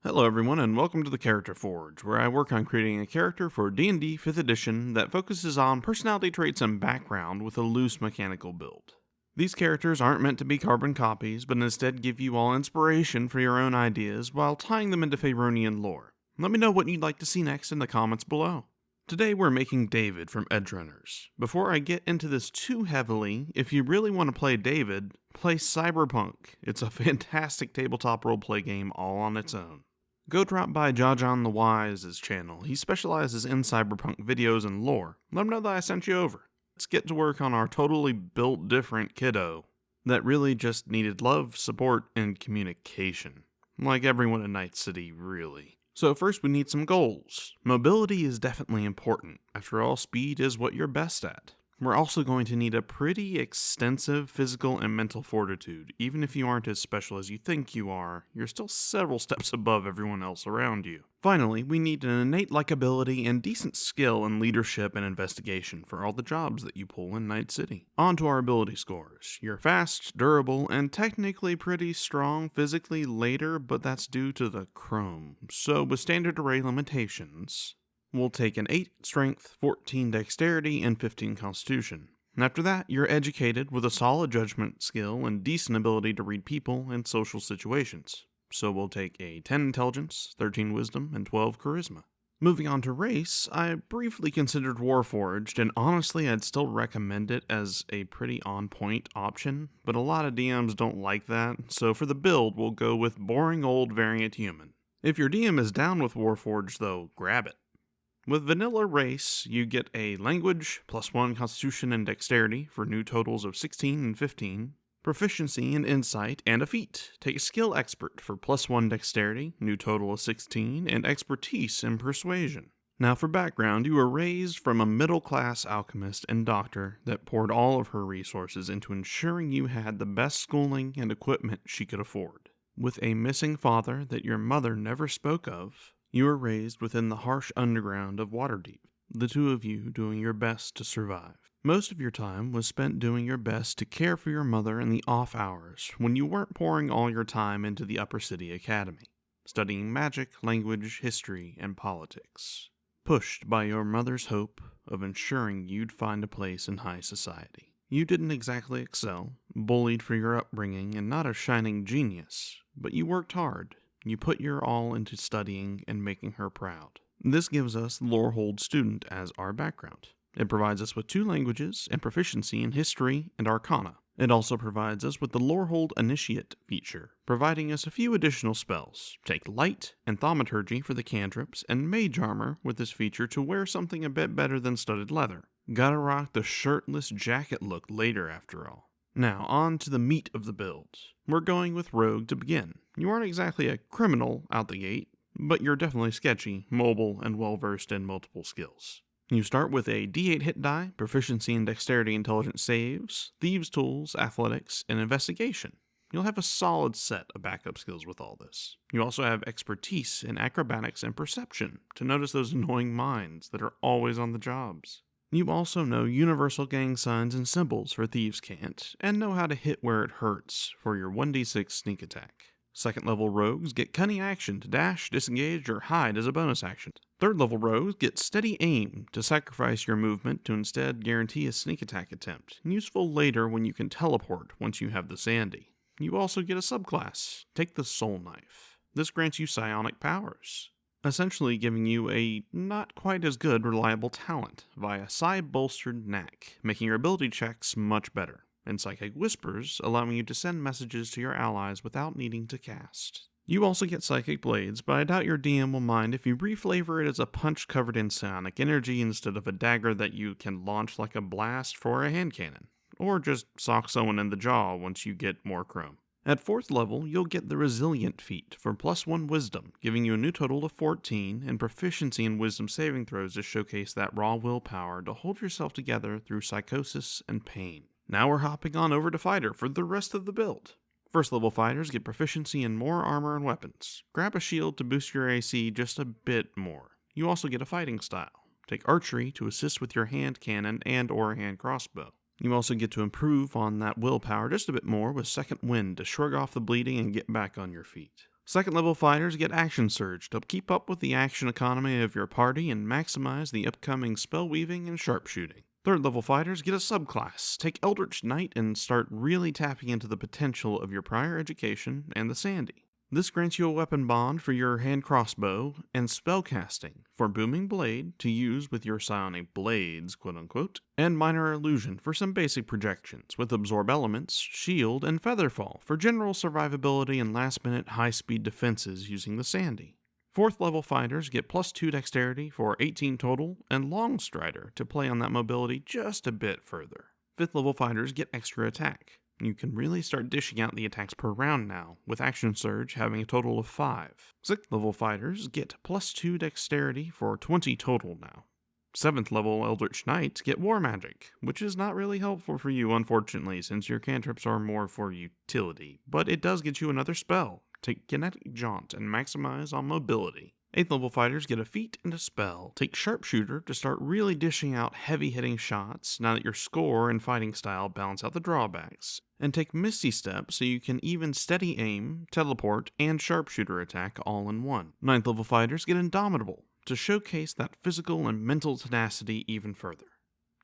Hello everyone and welcome to the Character Forge, where I work on creating a character for D&D 5th edition that focuses on personality traits and background with a loose mechanical build. These characters aren't meant to be carbon copies, but instead give you all inspiration for your own ideas while tying them into Faeronian lore. Let me know what you'd like to see next in the comments below. Today we're making David from Edgerunners. Before I get into this too heavily, if you really want to play David, play Cyberpunk. It's a fantastic tabletop roleplay game all on its own. Go drop by Jajan the Wise's channel. He specializes in cyberpunk videos and lore. Let him know that I sent you over. Let's get to work on our totally built different kiddo that really just needed love, support, and communication. Like everyone in Night City, really. So first we need some goals. Mobility is definitely important. After all, speed is what you're best at. We're also going to need a pretty extensive physical and mental fortitude. Even if you aren't as special as you think you are, you're still several steps above everyone else around you. Finally, we need an innate likability and decent skill in leadership and investigation for all the jobs that you pull in Night City. On to our ability scores. You're fast, durable, and technically pretty strong physically later, but that's due to the chrome. So with standard array limitations, we'll take an 8 strength, 14 dexterity, and 15 constitution. And after that, you're educated with a solid judgment skill and decent ability to read people and social situations. So we'll take a 10 intelligence, 13 wisdom, and 12 charisma. Moving on to race, I briefly considered Warforged, and honestly I'd still recommend it as a pretty on-point option, but a lot of DMs don't like that, so for the build we'll go with boring old variant human. If your DM is down with Warforged though, grab it. With vanilla race, you get a language, +1 constitution and dexterity for new totals of 16 and 15, proficiency in insight, and a feat. Take skill expert for +1 dexterity, new total of 16, and expertise in persuasion. Now for background, you were raised from a middle-class alchemist and doctor that poured all of her resources into ensuring you had the best schooling and equipment she could afford. With a missing father that your mother never spoke of, you were raised within the harsh underground of Waterdeep, the two of you doing your best to survive. Most of your time was spent doing your best to care for your mother in the off hours when you weren't pouring all your time into the Upper City Academy, studying magic, language, history, and politics. Pushed by your mother's hope of ensuring you'd find a place in high society. You didn't exactly excel, bullied for your upbringing, and not a shining genius, but you worked hard. You put your all into studying and making her proud. This gives us the Lorehold student as our background. It provides us with 2 languages and proficiency in history and arcana. It also provides us with the Lorehold initiate feature, providing us a few additional spells. Take light and thaumaturgy for the cantrips, and mage armor with this feature to wear something a bit better than studded leather. Gotta rock the shirtless jacket look later after all. Now, on to the meat of the build. We're going with Rogue to begin. You aren't exactly a criminal out the gate, but you're definitely sketchy, mobile, and well-versed in multiple skills. You start with a D8 hit die, proficiency in dexterity, intelligence saves, thieves' tools, athletics, and investigation. You'll have a solid set of backup skills with all this. You also have expertise in acrobatics and perception to notice those annoying minds that are always on the jobs. You also know universal gang signs and symbols for Thieves' Cant, and know how to hit where it hurts for your 1d6 sneak attack. Second level rogues get cunning action to dash, disengage, or hide as a bonus action. Third level rogues get steady aim to sacrifice your movement to instead guarantee a sneak attack attempt, useful later when you can teleport once you have the Sandy. You also get a subclass, take the Soul Knife. This grants you psionic powers, essentially giving you a not quite as good reliable talent via psi-bolstered knack, making your ability checks much better, and Psychic Whispers allowing you to send messages to your allies without needing to cast. You also get Psychic Blades, but I doubt your DM will mind if you reflavor it as a punch covered in psionic energy instead of a dagger that you can launch like a blast for a hand cannon, or just sock someone in the jaw once you get more chrome. At 4th level, you'll get the Resilient feat for +1 wisdom, giving you a new total of 14, and proficiency in wisdom saving throws to showcase that raw willpower to hold yourself together through psychosis and pain. Now we're hopping on over to Fighter for the rest of the build. 1st level fighters get proficiency in more armor and weapons. Grab a shield to boost your AC just a bit more. You also get a fighting style. Take archery to assist with your hand cannon and/or hand crossbow. You also get to improve on that willpower just a bit more with Second Wind to shrug off the bleeding and get back on your feet. Second level fighters get Action Surge to keep up with the action economy of your party and maximize the upcoming spell weaving and sharpshooting. Third level fighters get a subclass. Take Eldritch Knight and start really tapping into the potential of your prior education and the Sandy. This grants you a weapon bond for your hand crossbow and spellcasting for Booming Blade to use with your psionic blades, quote unquote, and Minor Illusion for some basic projections with Absorb Elements, Shield, and Featherfall for general survivability and last minute high speed defenses using the Sandy. Fourth level fighters get +2 dexterity for 18 total and Long Strider to play on that mobility just a bit further. Fifth level fighters get extra attack. You can really start dishing out the attacks per round now, with Action Surge having a total of 5. Sixth level fighters get +2 dexterity for 20 total now. 7th level Eldritch Knights get War Magic, which is not really helpful for you unfortunately since your cantrips are more for utility, but it does get you another spell. Take Kinetic Jaunt and maximize on mobility. 8th level fighters get a feat and a spell. Take Sharpshooter to start really dishing out heavy hitting shots now that your score and fighting style balance out the drawbacks. And take Misty Step so you can even steady aim, teleport, and sharpshooter attack all in one. 9th level fighters get Indomitable to showcase that physical and mental tenacity even further.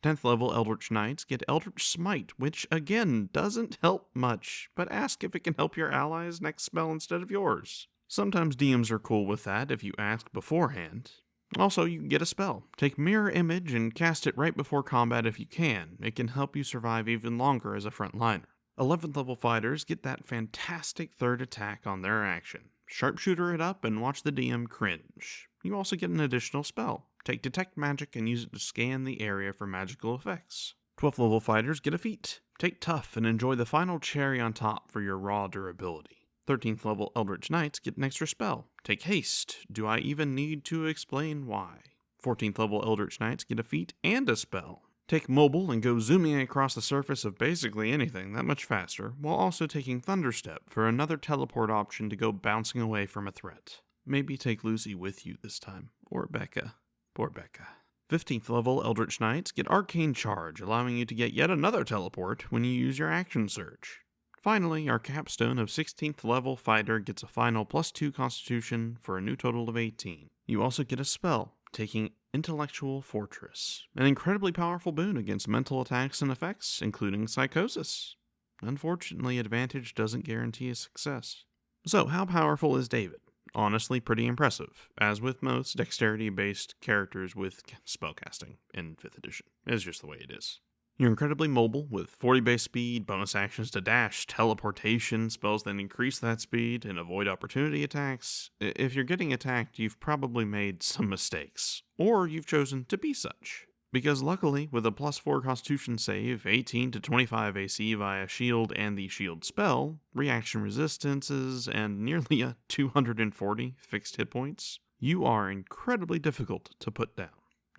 10th level Eldritch Knights get Eldritch Smite, which again doesn't help much, but ask if it can help your allies' next spell instead of yours. Sometimes DMs are cool with that if you ask beforehand. Also, you can get a spell. Take Mirror Image and cast it right before combat if you can. It can help you survive even longer as a frontliner. 11th level fighters get that fantastic third attack on their action. Sharpshooter it up and watch the DM cringe. You also get an additional spell. Take Detect Magic and use it to scan the area for magical effects. 12th level fighters get a feat. Take Tough and enjoy the final cherry on top for your raw durability. 13th level Eldritch Knights get an extra spell. Take Haste. Do I even need to explain why? 14th level Eldritch Knights get a feat and a spell. Take Mobile and go zooming across the surface of basically anything that much faster, while also taking Thunderstep for another teleport option to go bouncing away from a threat. Maybe take Lucy with you this time. Or Becca. Poor Becca. 15th level Eldritch Knights get Arcane Charge, allowing you to get yet another teleport when you use your Action Surge. Finally, our capstone of 16th level fighter gets a final +2 constitution for a new total of 18. You also get a spell, taking Intellectual Fortress, an incredibly powerful boon against mental attacks and effects, including Psychosis. Unfortunately, advantage doesn't guarantee a success. So, how powerful is David? Honestly, pretty impressive, as with most dexterity-based characters with spellcasting in 5th edition. It's just the way it is. You're incredibly mobile, with 40 base speed, bonus actions to dash, teleportation, spells that increase that speed, and avoid opportunity attacks. If you're getting attacked, you've probably made some mistakes, or you've chosen to be such. Because luckily, with a +4 constitution save, 18 to 25 AC via shield and the shield spell, reaction resistances, and nearly a 240 fixed hit points, you are incredibly difficult to put down.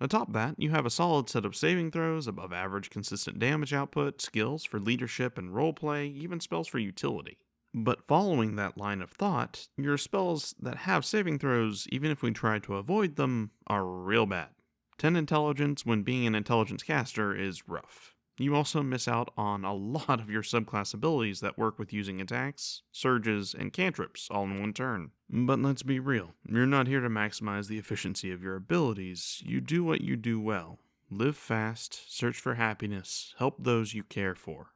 Atop that, you have a solid set of saving throws, above average consistent damage output, skills for leadership and roleplay, even spells for utility. But following that line of thought, your spells that have saving throws, even if we try to avoid them, are real bad. 10 intelligence when being an intelligence caster is rough. You also miss out on a lot of your subclass abilities that work with using attacks, surges, and cantrips all in one turn. But let's be real, you're not here to maximize the efficiency of your abilities. You do what you do well. Live fast, search for happiness, help those you care for.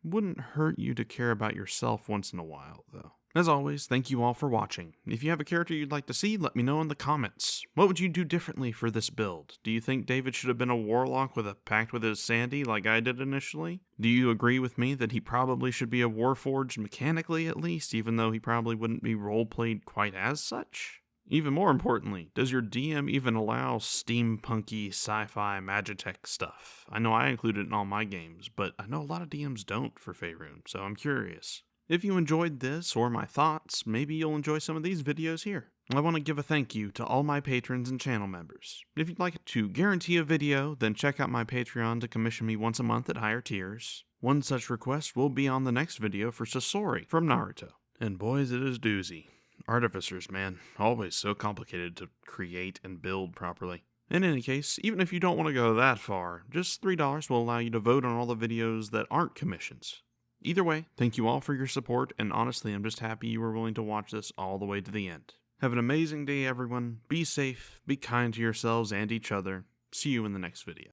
Wouldn't hurt you to care about yourself once in a while, though. As always, thank you all for watching. If you have a character you'd like to see, let me know in the comments. What would you do differently for this build? Do you think David should have been a warlock with a pact with his Sandy like I did initially? Do you agree with me that he probably should be a warforged mechanically at least, even though he probably wouldn't be roleplayed quite as such? Even more importantly, does your DM even allow steampunky sci-fi magitech stuff? I know I include it in all my games, but I know a lot of DMs don't for Faerun, so I'm curious. If you enjoyed this or my thoughts, maybe you'll enjoy some of these videos here. I want to give a thank you to all my patrons and channel members. If you'd like to guarantee a video, then check out my Patreon to commission me once a month at higher tiers. One such request will be on the next video for Sasori from Naruto. And boys, it is doozy. Artificers, man, always so complicated to create and build properly. In any case, even if you don't want to go that far, just $3 will allow you to vote on all the videos that aren't commissions. Either way, thank you all for your support, and honestly, I'm just happy you were willing to watch this all the way to the end. Have an amazing day, everyone. Be safe, be kind to yourselves and each other. See you in the next video.